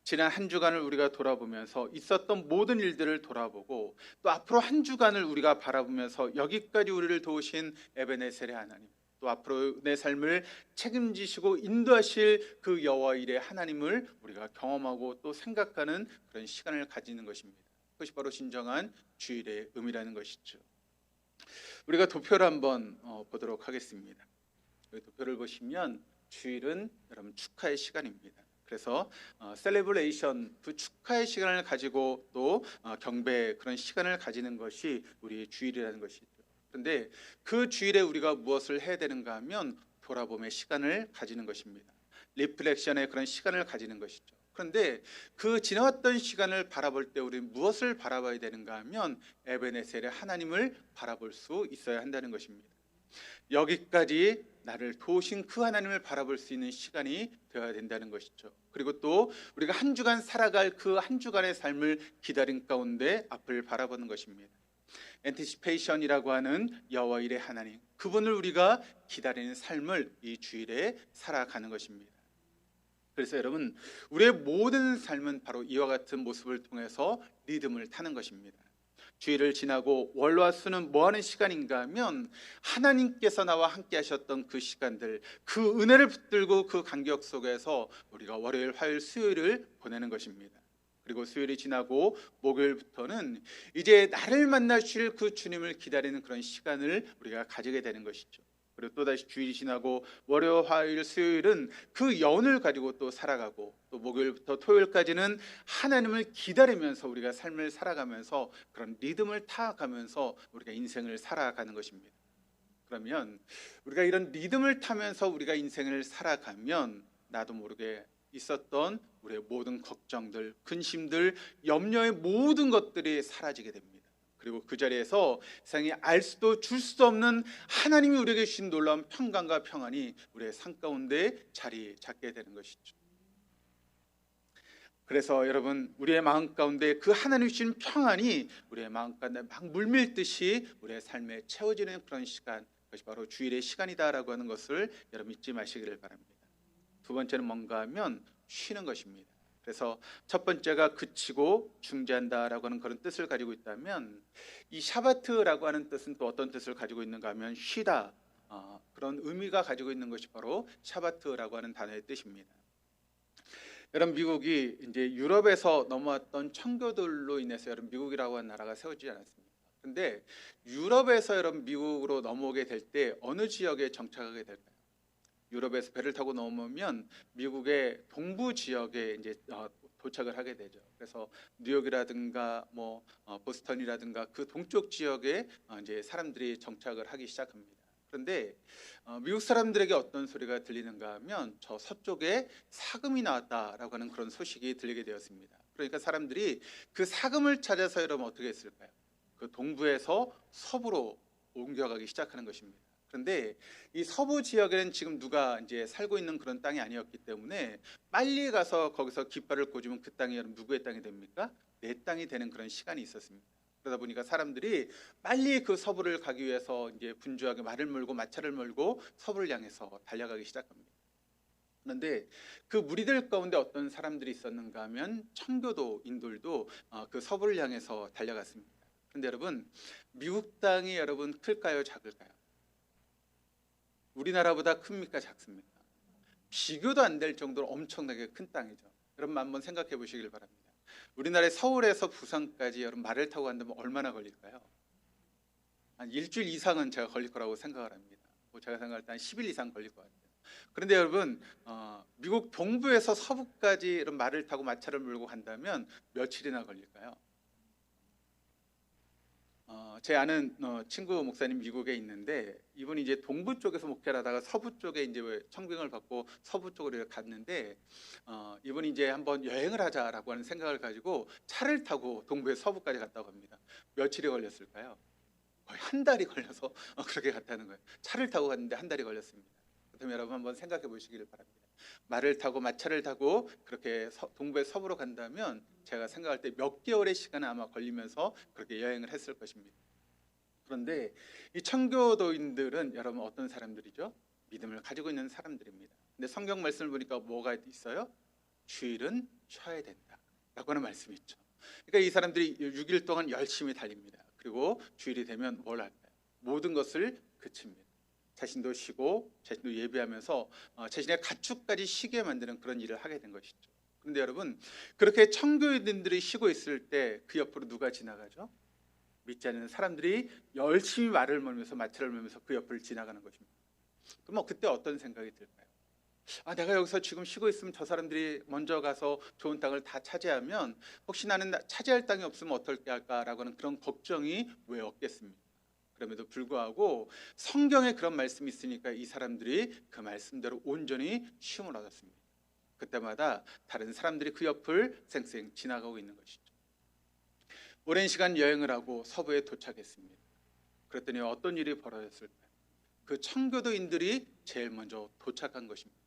지난 한 주간을 우리가 돌아보면서 있었던 모든 일들을 돌아보고 또 앞으로 한 주간을 우리가 바라보면서 여기까지 우리를 도우신 에베네셀의 하나님, 또 앞으로 내 삶을 책임지시고 인도하실 그 여호와 일의 하나님을 우리가 경험하고 또 생각하는 그런 시간을 가지는 것입니다. 그것이 바로 진정한 주일의 의미라는 것이죠. 우리가 도표를 한번 보도록 하겠습니다. 도표를 보시면 주일은 여러분 축하의 시간입니다. 그래서 셀레브레이션, 그 축하의 시간을 가지고 또 경배, 그런 시간을 가지는 것이 우리의 주일이라는 것이죠. 그런데 그 주일에 우리가 무엇을 해야 되는가 하면 돌아봄의 시간을 가지는 것입니다. 리플렉션의 그런 시간을 가지는 것이죠. 그런데 그 지나왔던 시간을 바라볼 때 우리는 무엇을 바라봐야 되는가 하면 에베네셀의 하나님을 바라볼 수 있어야 한다는 것입니다. 여기까지 나를 도우신 그 하나님을 바라볼 수 있는 시간이 되어야 된다는 것이죠. 그리고 또 우리가 한 주간 살아갈 그 한 주간의 삶을 기다린 가운데 앞을 바라보는 것입니다. 엔티시페이션이라고 하는 여호와 일의 하나님, 그분을 우리가 기다리는 삶을 이 주일에 살아가는 것입니다. 그래서 여러분, 우리의 모든 삶은 바로 이와 같은 모습을 통해서 리듬을 타는 것입니다. 주일을 지나고 월화 수는 뭐 하는 시간인가 하면 하나님께서 나와 함께 하셨던 그 시간들, 그 은혜를 붙들고 그 간격 속에서 우리가 월요일, 화요일, 수요일을 보내는 것입니다. 그리고 수요일이 지나고 목요일부터는 이제 나를 만나실 그 주님을 기다리는 그런 시간을 우리가 가지게 되는 것이죠. 그리고 또다시 주일이 지나고 월요, 화요일, 수요일은 그 여운을 가지고 또 살아가고, 또 목요일부터 토요일까지는 하나님을 기다리면서 우리가 삶을 살아가면서 그런 리듬을 타가면서 우리가 인생을 살아가는 것입니다. 그러면 우리가 이런 리듬을 타면서 우리가 인생을 살아가면 나도 모르게 있었던 우리의 모든 걱정들, 근심들, 염려의 모든 것들이 사라지게 됩니다. 그리고 그 자리에서 세상이 알 수도 줄 수도 없는 하나님이 우리에게 주신 놀라운 평강과 평안이 우리의 삶 가운데 자리 잡게 되는 것이죠. 그래서 여러분, 우리의 마음 가운데 그 하나님이 주신 평안이 우리의 마음 가운데 막 물밀듯이 우리의 삶에 채워지는 그런 시간, 그것이 바로 주일의 시간이다라고 하는 것을 여러분 잊지 마시기를 바랍니다. 두 번째는 뭔가 하면 쉬는 것입니다. 그래서 첫 번째가 그치고 중재한다라고 하는 그런 뜻을 가지고 있다면, 이 샤바트라고 하는 뜻은 또 어떤 뜻을 가지고 있는가 하면 쉬다, 그런 의미가 가지고 있는 것이 바로 샤바트라고 하는 단어의 뜻입니다. 여러분, 미국이 이제 유럽에서 넘어왔던 청교도로 인해서 여러분 미국이라고 하는 나라가 세워지지 않았습니까? 그런데 유럽에서 여러분 미국으로 넘어오게 될 때 어느 지역에 정착하게 될까요? 유럽에서 배를 타고 넘어오면 미국의 동부 지역에 이제 도착을 하게 되죠. 그래서 뉴욕이라든가 보스턴이라든가 그 동쪽 지역에 이제 사람들이 정착을 하기 시작합니다. 그런데 미국 사람들에게 어떤 소리가 들리는가 하면 저 서쪽에 사금이 나왔다라고 하는 그런 소식이 들리게 되었습니다. 그러니까 사람들이 그 사금을 찾아서 여러분 어떻게 했을까요? 그 동부에서 서부로 옮겨가기 시작하는 것입니다. 그런데 이 서부 지역에는 지금 누가 이제 살고 있는 그런 땅이 아니었기 때문에 빨리 가서 거기서 깃발을 꽂으면 그 땅이 여러분 누구의 땅이 됩니까? 내 땅이 되는 그런 시간이 있었습니다. 그러다 보니까 사람들이 빨리 그 서부를 가기 위해서 이제 분주하게 말을 몰고 마차를 몰고 서부를 향해서 달려가기 시작합니다. 그런데 그 무리들 가운데 어떤 사람들이 있었는가 하면 청교도인들도 그 서부를 향해서 달려갔습니다. 그런데 여러분, 미국 땅이 여러분 클까요, 작을까요? 우리나라보다 큽니까, 작습니까? 비교도 안 될 정도로 엄청나게 큰 땅이죠. 여러분 한번 생각해 보시길 바랍니다. 우리나라의 서울에서 부산까지 여러분 말을 타고 간다면 얼마나 걸릴까요? 한 일주일 이상은 제가 걸릴 거라고 생각을 합니다. 제가 생각할 때 한 10일 이상 걸릴 것 같아요. 그런데 여러분 미국 동부에서 서부까지 이런 말을 타고 마차를 몰고 간다면 며칠이나 걸릴까요? 제 아는 친구 목사님 미국에 있는데 이분이 이제 동부 쪽에서 목회를 하다가 서부 쪽에 이제 청빙을 받고 서부 쪽으로 갔는데 이분이 이제 한번 여행을 하자라고 하는 생각을 가지고 차를 타고 동부에서 서부까지 갔다고 합니다. 며칠이 걸렸을까요? 거의 한 달이 걸려서 그렇게 갔다는 거예요. 차를 타고 갔는데 한 달이 걸렸습니다. 그렇다면 여러분 한번 생각해 보시기를 바랍니다. 말을 타고 마차를 타고 그렇게 동부에 서부로 간다면 제가 생각할 때 몇 개월의 시간은 아마 걸리면서 그렇게 여행을 했을 것입니다. 그런데 이 청교도인들은 여러분 어떤 사람들이죠? 믿음을 가지고 있는 사람들입니다. 근데 성경 말씀을 보니까 뭐가 있어요? 주일은 쉬어야 된다 라고 하는 말씀이 있죠. 그러니까 이 사람들이 6일 동안 열심히 달립니다. 그리고 주일이 되면 뭘 할까요? 모든 것을 그칩니다. 자신도 쉬고 자신도 예배하면서 자신의 가축까지 쉬게 만드는 그런 일을 하게 된 것이죠. 그런데 여러분 그렇게 청교인들이 쉬고 있을 때 그 옆으로 누가 지나가죠? 믿지 않는 사람들이 열심히 말을 몰면서 마차를 몰면서 그 옆을 지나가는 것입니다. 그럼 그때 어떤 생각이 들까요? 내가 여기서 지금 쉬고 있으면 저 사람들이 먼저 가서 좋은 땅을 다 차지하면 혹시 나는 차지할 땅이 없으면 어떻게 할까라고 하는 그런 걱정이 왜 없겠습니까? 그럼에도 불구하고 성경에 그런 말씀이 있으니까 이 사람들이 그 말씀대로 온전히 쉼을 얻었습니다. 그때마다 다른 사람들이 그 옆을 쌩쌩 지나가고 있는 것이죠. 오랜 시간 여행을 하고 서부에 도착했습니다. 그랬더니 어떤 일이 벌어졌을까요? 그 청교도인들이 제일 먼저 도착한 것입니다.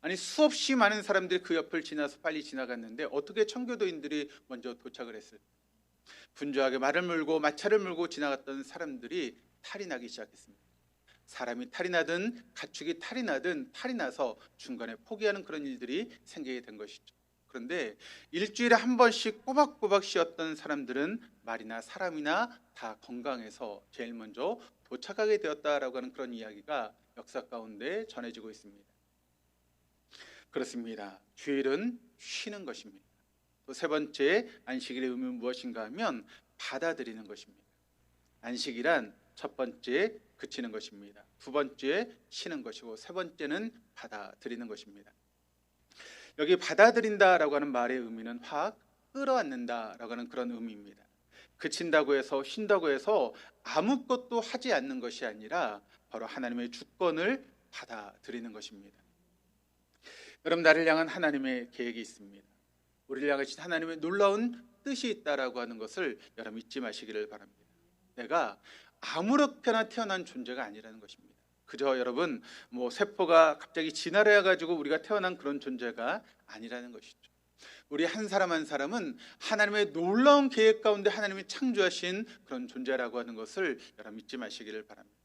아니 수없이 많은 사람들이 그 옆을 지나서 빨리 지나갔는데 어떻게 청교도인들이 먼저 도착을 했을까요? 분주하게 말을 몰고 마차를 몰고 지나갔던 사람들이 탈이 나기 시작했습니다. 사람이 탈이 나든 가축이 탈이 나든 탈이 나서 중간에 포기하는 그런 일들이 생기게 된 것이죠. 그런데 일주일에 한 번씩 꼬박꼬박 쉬었던 사람들은 말이나 사람이나 다 건강해서 제일 먼저 도착하게 되었다라고 하는 그런 이야기가 역사 가운데 전해지고 있습니다. 그렇습니다. 주일은 쉬는 것입니다. 또 세 번째 안식일의 의미는 무엇인가 하면 받아들이는 것입니다. 안식이란 첫 번째 그치는 것입니다. 두 번째 쉬는 것이고 세 번째는 받아들이는 것입니다. 여기 받아들인다라고 하는 말의 의미는 확 끌어안는다라고 하는 그런 의미입니다. 그친다고 해서 쉰다고 해서 아무것도 하지 않는 것이 아니라 바로 하나님의 주권을 받아들이는 것입니다. 여러분 나를 향한 하나님의 계획이 있습니다. 우리를 향하신 하나님의 놀라운 뜻이 있다라고 하는 것을 여러분 잊지 마시기를 바랍니다. 내가 아무렇게나 태어난 존재가 아니라는 것입니다. 그저 여러분 세포가 갑자기 진화를 해가지고 우리가 태어난 그런 존재가 아니라는 것이죠. 우리 한 사람 한 사람은 하나님의 놀라운 계획 가운데 하나님이 창조하신 그런 존재라고 하는 것을 여러분 잊지 마시기를 바랍니다.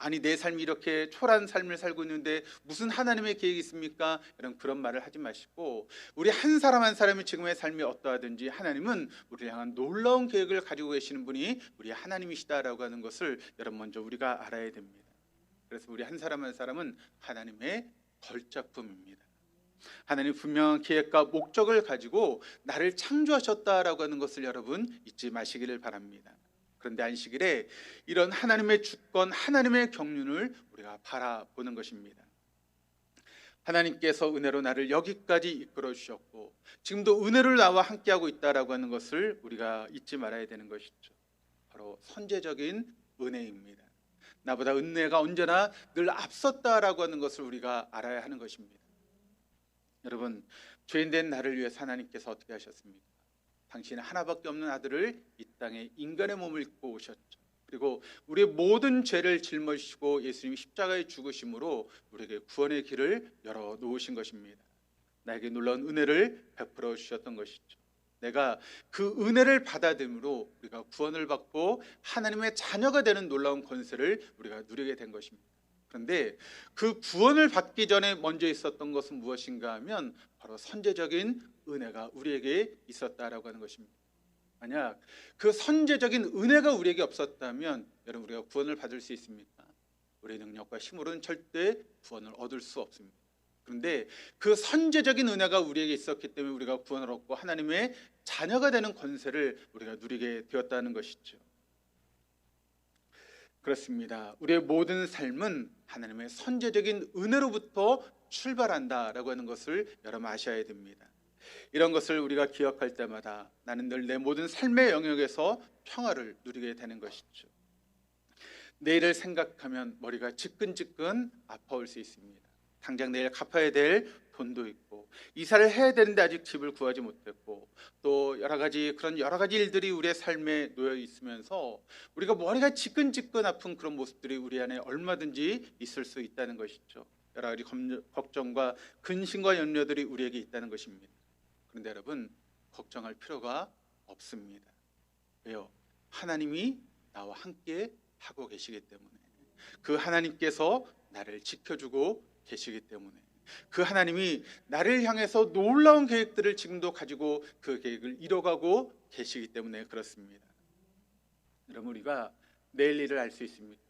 아니 내 삶이 이렇게 초라한 삶을 살고 있는데 무슨 하나님의 계획이 있습니까? 이런 그런 말을 하지 마시고 우리 한 사람 한 사람이 지금의 삶이 어떠하든지 하나님은 우리를 향한 놀라운 계획을 가지고 계시는 분이 우리 하나님이시다라고 하는 것을 여러분 먼저 우리가 알아야 됩니다. 그래서 우리 한 사람 한 사람은 하나님의 걸작품입니다. 하나님 분명한 계획과 목적을 가지고 나를 창조하셨다라고 하는 것을 여러분 잊지 마시기를 바랍니다. 그런데 안식일에 이런 하나님의 주권, 하나님의 경륜을 우리가 바라보는 것입니다. 하나님께서 은혜로 나를 여기까지 이끌어 주셨고 지금도 은혜를 나와 함께하고 있다라고 하는 것을 우리가 잊지 말아야 되는 것이죠. 바로 선제적인 은혜입니다. 나보다 은혜가 언제나 늘 앞섰다라고 하는 것을 우리가 알아야 하는 것입니다. 여러분 죄인된 나를 위해서 하나님께서 어떻게 하셨습니까? 당신은 하나밖에 없는 아들을 이 땅에 인간의 몸을 입고 오셨죠. 그리고 우리의 모든 죄를 짊어지시고 예수님이 십자가에 죽으심으로 우리에게 구원의 길을 열어놓으신 것입니다. 나에게 놀라운 은혜를 베풀어 주셨던 것이죠. 내가 그 은혜를 받아들임으로 우리가 구원을 받고 하나님의 자녀가 되는 놀라운 권세를 우리가 누리게 된 것입니다. 그런데 그 구원을 받기 전에 먼저 있었던 것은 무엇인가 하면 바로 선제적인 은혜가 우리에게 있었다라고 하는 것입니다. 만약 그 선제적인 은혜가 우리에게 없었다면 여러분 우리가 구원을 받을 수 있습니까? 우리의 능력과 힘으로는 절대 구원을 얻을 수 없습니다. 그런데 그 선제적인 은혜가 우리에게 있었기 때문에 우리가 구원을 얻고 하나님의 자녀가 되는 권세를 우리가 누리게 되었다는 것이죠. 그렇습니다. 우리의 모든 삶은 하나님의 선제적인 은혜로부터 출발한다라고 하는 것을 여러분 아셔야 됩니다. 이런 것을 우리가 기억할 때마다 나는 늘 내 모든 삶의 영역에서 평화를 누리게 되는 것이죠. 내일을 생각하면 머리가 지끈지끈 아파올 수 있습니다. 당장 내일 갚아야 될 돈도 있고, 이사를 해야 되는데 아직 집을 구하지 못했고, 또 여러 가지 일들이 우리의 삶에 놓여 있으면서 우리가 머리가 지끈지끈 아픈 그런 모습들이 우리 안에 얼마든지 있을 수 있다는 것이죠. 여러 가지 걱정과 근심과 염려들이 우리에게 있다는 것입니다. 그런데 여러분, 걱정할 필요가 없습니다. 왜요? 하나님이 나와 함께 하고 계시기 때문에, 그 하나님께서 나를 지켜주고 계시기 때문에, 그 하나님이 나를 향해서 놀라운 계획들을 지금도 가지고 그 계획을 이뤄가고 계시기 때문에 그렇습니다. 여러분, 우리가 내일 일을 알 수 있습니까?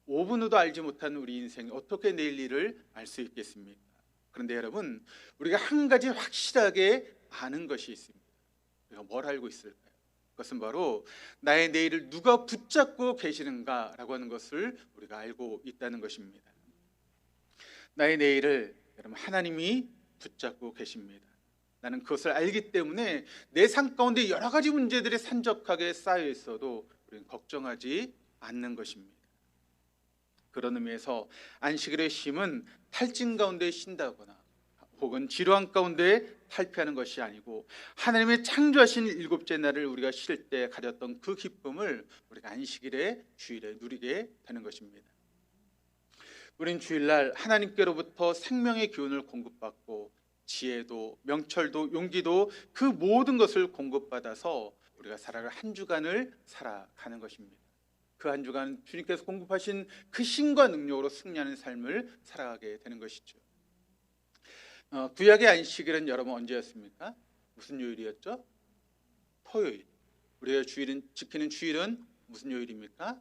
5분 후도 알지 못한 우리 인생이 어떻게 내일 일을 알 수 있겠습니까? 그런데 여러분, 우리가 한 가지 확실하게 아는 것이 있습니다. 우리가 뭘 알고 있을까요? 그것은 바로 나의 내일을 누가 붙잡고 계시는가라고 하는 것을 우리가 알고 있다는 것입니다. 나의 내일을 여러분, 하나님이 붙잡고 계십니다. 나는 그것을 알기 때문에 내 삶 가운데 여러 가지 문제들이 산적하게 쌓여 있어도 우리는 걱정하지 않는 것입니다. 그런 의미에서 안식일의 쉼은 탈진 가운데 쉰다거나 혹은 질환 가운데 탈피하는 것이 아니고, 하나님의 창조하신 일곱째 날을 우리가 쉴 때 가졌던 그 기쁨을 우리가 안식일에, 주일에 누리게 되는 것입니다. 우린 주일날 하나님께로부터 생명의 기운을 공급받고, 지혜도 명철도 용기도 그 모든 것을 공급받아서 우리가 살아갈 한 주간을 살아가는 것입니다. 그 한 주간 주님께서 공급하신 그 신과 능력으로 승리하는 삶을 살아가게 되는 것이죠. 구약의 안식일은 여러분 언제였습니까? 무슨 요일이었죠? 토요일. 우리가 지키는 주일은 무슨 요일입니까?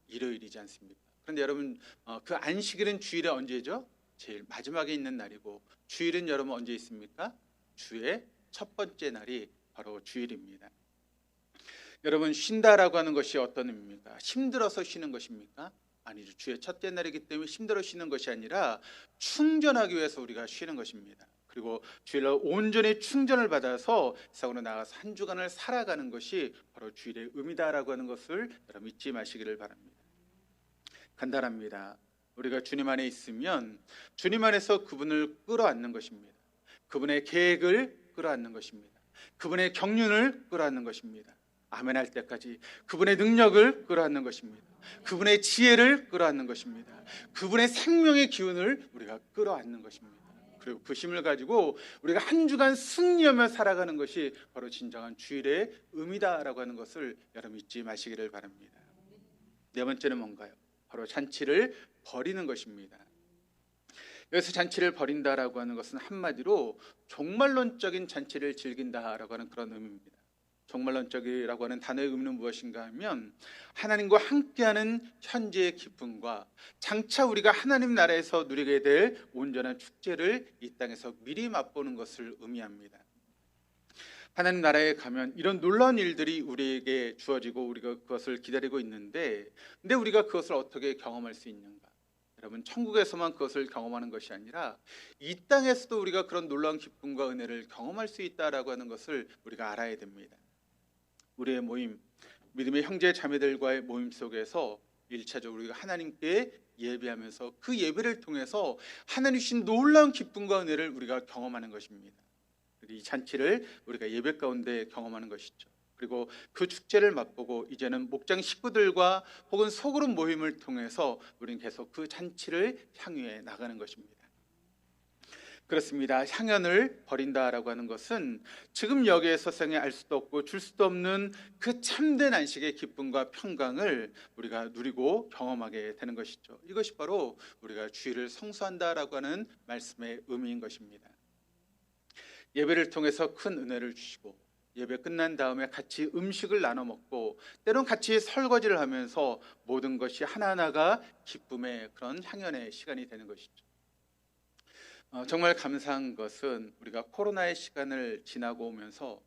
일요일이지 않습니까? 그런데 여러분, 그 안식일은 주일에 언제죠? 제일 마지막에 있는 날이고, 주일은 여러분 언제 있습니까? 주의 첫 번째 날이 바로 주일입니다. 여러분, 쉰다라고 하는 것이 어떤 의미입니까? 힘들어서 쉬는 것입니까? 아니죠. 주의 첫째 날이기 때문에 힘들어 쉬는 것이 아니라 충전하기 위해서 우리가 쉬는 것입니다. 그리고 주일날 온전히 충전을 받아서 세상으로 나가서 한 주간을 살아가는 것이 바로 주일의 의미다라고 하는 것을 여러분 잊지 마시기를 바랍니다. 간단합니다. 우리가 주님 안에 있으면 주님 안에서 그분을 끌어안는 것입니다. 그분의 계획을 끌어안는 것입니다. 그분의 경륜을 끌어안는 것입니다. 아멘 할 때까지 그분의 능력을 끌어안는 것입니다. 그분의 지혜를 끌어안는 것입니다. 그분의 생명의 기운을 우리가 끌어안는 것입니다. 그리고 그 힘을 가지고 우리가 한 주간 승리하며 살아가는 것이 바로 진정한 주일의 의미다라고 하는 것을 여러분 잊지 마시기를 바랍니다. 네 번째는 뭔가요? 바로 잔치를 버리는 것입니다. 여기서 잔치를 버린다라고 하는 것은 한마디로 종말론적인 잔치를 즐긴다라고 하는 그런 의미입니다. 종말론적이라고 하는 단어의 의미는 무엇인가 하면, 하나님과 함께하는 현재의 기쁨과 장차 우리가 하나님 나라에서 누리게 될 온전한 축제를 이 땅에서 미리 맛보는 것을 의미합니다. 하나님 나라에 가면 이런 놀라운 일들이 우리에게 주어지고 우리가 그것을 기다리고 있는데, 근데 우리가 그것을 어떻게 경험할 수 있는가? 여러분, 천국에서만 그것을 경험하는 것이 아니라 이 땅에서도 우리가 그런 놀라운 기쁨과 은혜를 경험할 수 있다라고 하는 것을 우리가 알아야 됩니다. 우리의 모임, 믿음의 형제 자매들과의 모임 속에서 1차적으로 우리가 하나님께 예배하면서 그 예배를 통해서 하나님 주신 놀라운 기쁨과 은혜를 우리가 경험하는 것입니다. 이 잔치를 우리가 예배 가운데 경험하는 것이죠. 그리고 그 축제를 맛보고 이제는 목장 식구들과 혹은 소그룹 모임을 통해서 우리는 계속 그 잔치를 향유해 나가는 것입니다. 그렇습니다. 향연을 버린다라고 하는 것은 지금 여기에서 세상에 알 수도 없고 줄 수도 없는 그 참된 안식의 기쁨과 평강을 우리가 누리고 경험하게 되는 것이죠. 이것이 바로 우리가 주일을 성수한다라고 하는 말씀의 의미인 것입니다. 예배를 통해서 큰 은혜를 주시고, 예배 끝난 다음에 같이 음식을 나눠 먹고, 때론 같이 설거지를 하면서 모든 것이 하나하나가 기쁨의 그런 향연의 시간이 되는 것이죠. 정말 감사한 것은 우리가 코로나의 시간을 지나고 오면서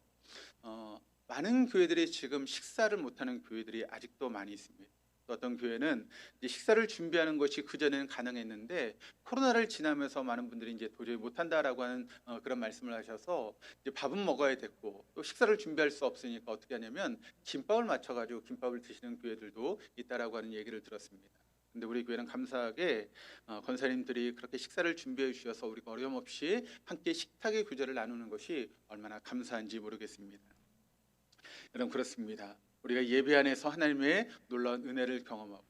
많은 교회들이 지금 식사를 못하는 교회들이 아직도 많이 있습니다. 또 어떤 교회는 이제 식사를 준비하는 것이 그전에는 가능했는데 코로나를 지나면서 많은 분들이 이제 도저히 못한다라고 하는 그런 말씀을 하셔서 이제 밥은 먹어야 됐고 또 식사를 준비할 수 없으니까 어떻게 하냐면 김밥을 맞춰가지고 김밥을 드시는 교회들도 있다라고 하는 얘기를 들었습니다. 근데 우리 교회는 감사하게 권사님들이 그렇게 식사를 준비해 주셔서 우리가 어려움 없이 함께 식탁의 교제를 나누는 것이 얼마나 감사한지 모르겠습니다. 여러분, 그렇습니다. 우리가 예배 안에서 하나님의 놀라운 은혜를 경험하고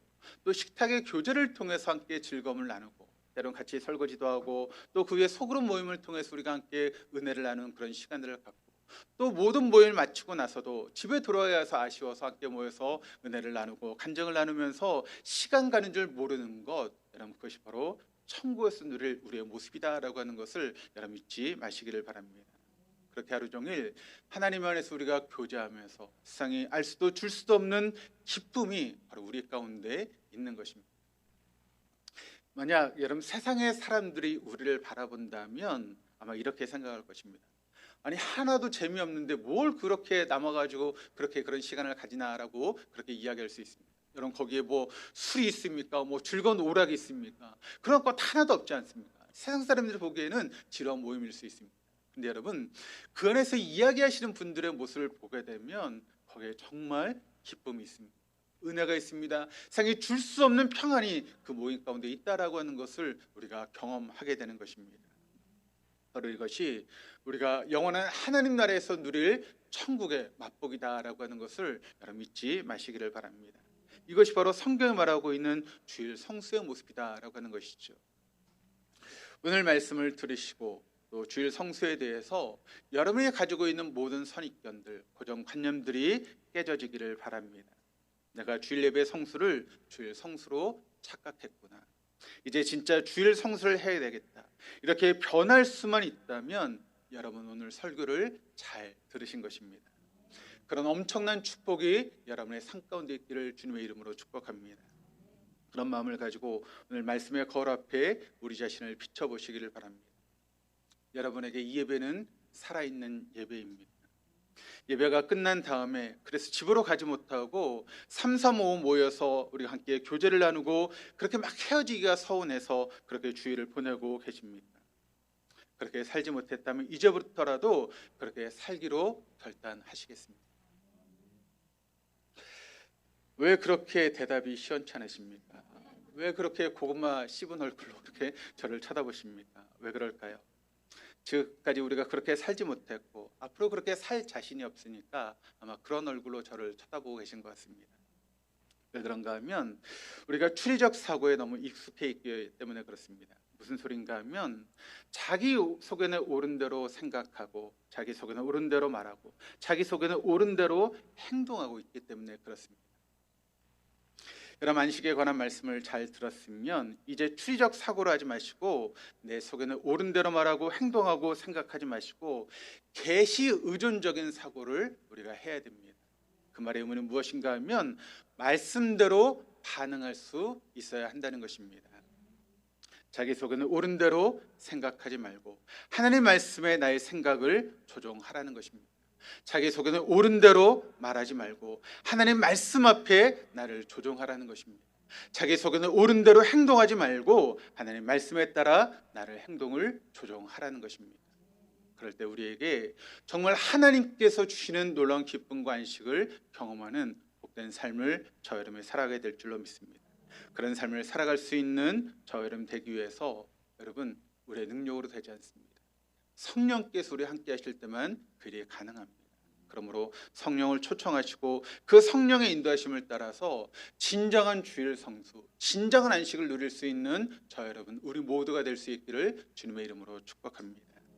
또 식탁의 교제를 통해서 함께 즐거움을 나누고 때론 같이 설거지도 하고 또 그 위에 소그룹 모임을 통해서 우리가 함께 은혜를 나누는 그런 시간들을 갖고 또 모든 모임을 마치고 나서도 집에 돌아와서 아쉬워서 함께 모여서 은혜를 나누고 간증을 나누면서 시간 가는 줄 모르는 것, 여러분 그것이 바로 천국에서 누릴 우리의 모습이다라고 하는 것을 여러분 잊지 마시기를 바랍니다. 그렇게 하루 종일 하나님 안에서 우리가 교제하면서 세상이 알 수도 줄 수도 없는 기쁨이 바로 우리 가운데 있는 것입니다. 만약 여러분 세상의 사람들이 우리를 바라본다면 아마 이렇게 생각할 것입니다. 아니 하나도 재미없는데 뭘 그렇게 남아가지고 그렇게 그런 시간을 가지나라고 그렇게 이야기할 수 있습니다. 여러분 거기에 뭐 술이 있습니까? 뭐 즐거운 오락이 있습니까? 그런 것 하나도 없지 않습니까? 세상 사람들이 보기에는 지루한 모임일 수 있습니다. 근데 여러분 그 안에서 이야기하시는 분들의 모습을 보게 되면 거기에 정말 기쁨이 있습니다. 은혜가 있습니다. 세상에 줄 수 없는 평안이 그 모임 가운데 있다라고 하는 것을 우리가 경험하게 되는 것입니다. 바로 이것이 우리가 영원한 하나님 나라에서 누릴 천국의 맛보기다라고 하는 것을 여러분 잊지 마시기를 바랍니다. 이것이 바로 성경이 말하고 있는 주일 성수의 모습이다라고 하는 것이죠. 오늘 말씀을 들으시고 또 주일 성수에 대해서 여러분이 가지고 있는 모든 선입견들, 고정관념들이 깨져지기를 바랍니다. 내가 주일 예배 성수를 주일 성수로 착각했구나. 이제 진짜 주일 성수를 해야 되겠다. 이렇게 변할 수만 있다면 여러분 오늘 설교를 잘 들으신 것입니다. 그런 엄청난 축복이 여러분의 삶 가운데 있기를 주님의 이름으로 축복합니다. 그런 마음을 가지고 오늘 말씀의 거울 앞에 우리 자신을 비춰보시기를 바랍니다. 여러분에게 이 예배는 살아있는 예배입니다. 예배가 끝난 다음에 그래서 집으로 가지 못하고 3, 3, 5 모여서 우리가 함께 교제를 나누고 그렇게 막 헤어지기가 서운해서 그렇게 주일을 보내고 계십니다. 그렇게 살지 못했다면 이제부터라도 그렇게 살기로 결단하시겠습니다. 왜 그렇게 대답이 시원찮으십니까? 왜 그렇게 고구마 씹은 얼굴로 그렇게 저를 쳐다보십니까? 왜 그럴까요? 지금까지 우리가 그렇게 살지 못했고 앞으로 그렇게 살 자신이 없으니까 아마 그런 얼굴로 저를 쳐다보고 계신 것 같습니다. 왜 그런가 하면 우리가 추리적 사고에 너무 익숙해 있기 때문에 그렇습니다. 무슨 소린가 하면 자기 속에는 옳은 대로 생각하고 자기 속에는 옳은 대로 말하고 자기 속에는 옳은 대로 행동하고 있기 때문에 그렇습니다. 여러분 안식에 관한 말씀을 잘 들었으면 이제 추리적 사고를 하지 마시고 내 속에는 옳은 대로 말하고 행동하고 생각하지 마시고 계시 의존적인 사고를 우리가 해야 됩니다. 그 말의 의미는 무엇인가 하면 말씀대로 반응할 수 있어야 한다는 것입니다. 자기 속에는 옳은 대로 생각하지 말고 하나님 말씀에 나의 생각을 조종하라는 것입니다. 자기 속에는 옳은 대로 말하지 말고 하나님 말씀 앞에 나를 조종하라는 것입니다. 자기 속에는 옳은 대로 행동하지 말고 하나님 말씀에 따라 나를 행동을 조종하라는 것입니다. 그럴 때 우리에게 정말 하나님께서 주시는 놀라운 기쁨과 안식을 경험하는 복된 삶을 저 여러분이 살아가게 될 줄로 믿습니다. 그런 삶을 살아갈 수 있는 저 여러분 되기 위해서 여러분 우리의 능력으로 되지 않습니다. 성령께서 우리 함께 하실 때만 그리 가능합니다. 그러므로 성령을 초청하시고 그 성령의 인도하심을 따라서 진정한 주일 성수, 진정한 안식을 누릴 수 있는 저 여러분 우리 모두가 될 수 있기를 주님의 이름으로 축복합니다.